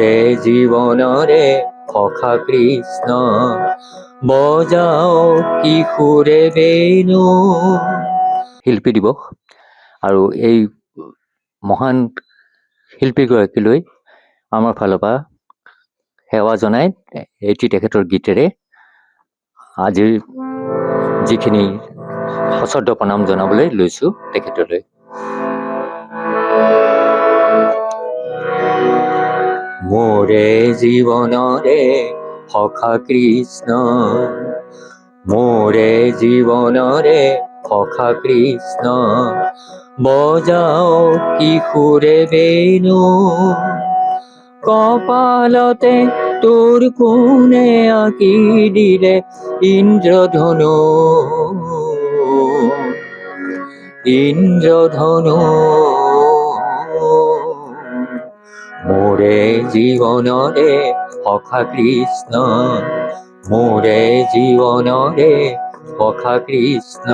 মোৰে জীৱনৰে সখা কৃষ্ণ বজাও কিশোৰে বেণু। শিল্পী দিৱস আৰু এই মহান শিল্পীগৰাকীলৈ আমাৰ ফালৰ পৰা সেৱা জনাই এটি তেখেতৰ গীতেৰে আজিৰ যিখিনি সশ্ৰদ্ধ প্ৰণাম জনাবলৈ লৈছোঁ তেখেতলৈ। মোৰে জীৱনৰে সখা কৃষ্ণ, মোৰে জীৱনৰে সখা কৃষ্ণ বজাও কিশোৰে বেণু। কপালতে তোৰ কোনে আঁকি দিলে ইন্দ্ৰধনু, ইন্দ্ৰধনু। মোৰে জীৱনৰে সখা কৃষ্ণ, মোৰে জীৱনৰে সখা কৃষ্ণ।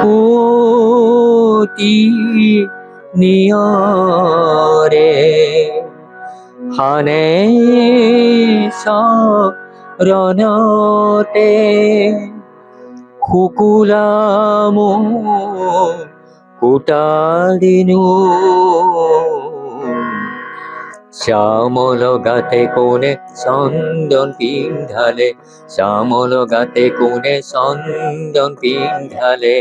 পুতি নিয়ৰে হানে চৰণতে শুকুলামো কুটাৰিনো। শ্যামল গাতে কোনে চন্দন পিন্ধালে, শ্যামল গাতে কোনে চন্দন পিন্ধালে।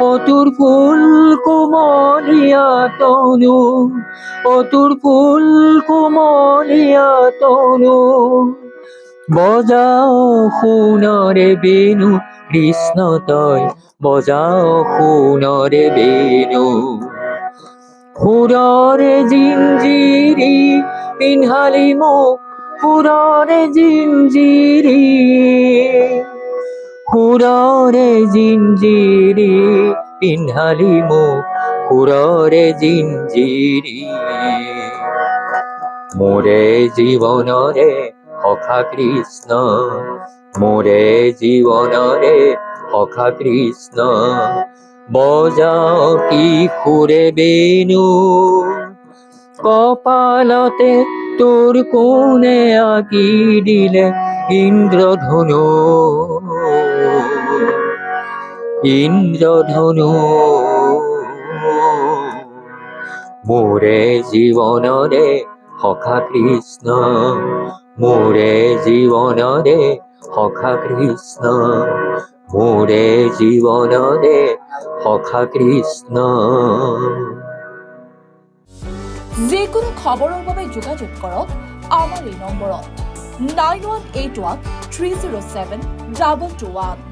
ও তোৰ ফুল কোমলীয়া তনু, ও তোৰ ফুল কোমলীয়া তনু বজাও সোণৰে বেণু কৃষ্ণ তই বজাও সোণৰে বেণু। সুৰৰে জিঞ্জিৰি পিন্ধালি মোক, সুৰৰে জিঞ্জিৰি, সুৰৰে জিঞ্জিৰি পিন্ধালি মোক, সুৰৰে জিঞ্জিৰি। মোৰে জীৱনৰে সখা কৃষ্ণ, মোৰে জীৱনৰে সখা কৃষ্ণ বজাও কিশোৰে বেণু। কপালতে তোৰ কোনে আঁকি দিলে ইন্দ্ৰধনু, ইন্দ্ৰধনু। মোৰে জীৱনৰে সখা কৃষ্ণ, মোৰে জীৱনৰে সখা কৃষ্ণ, মোৰে জীৱনৰে সখা কৃষ্ণ। যিকোনো খবৰৰ বাবে যোগাযোগ কৰক আমাৰ এই নম্বৰত 9181 307 221।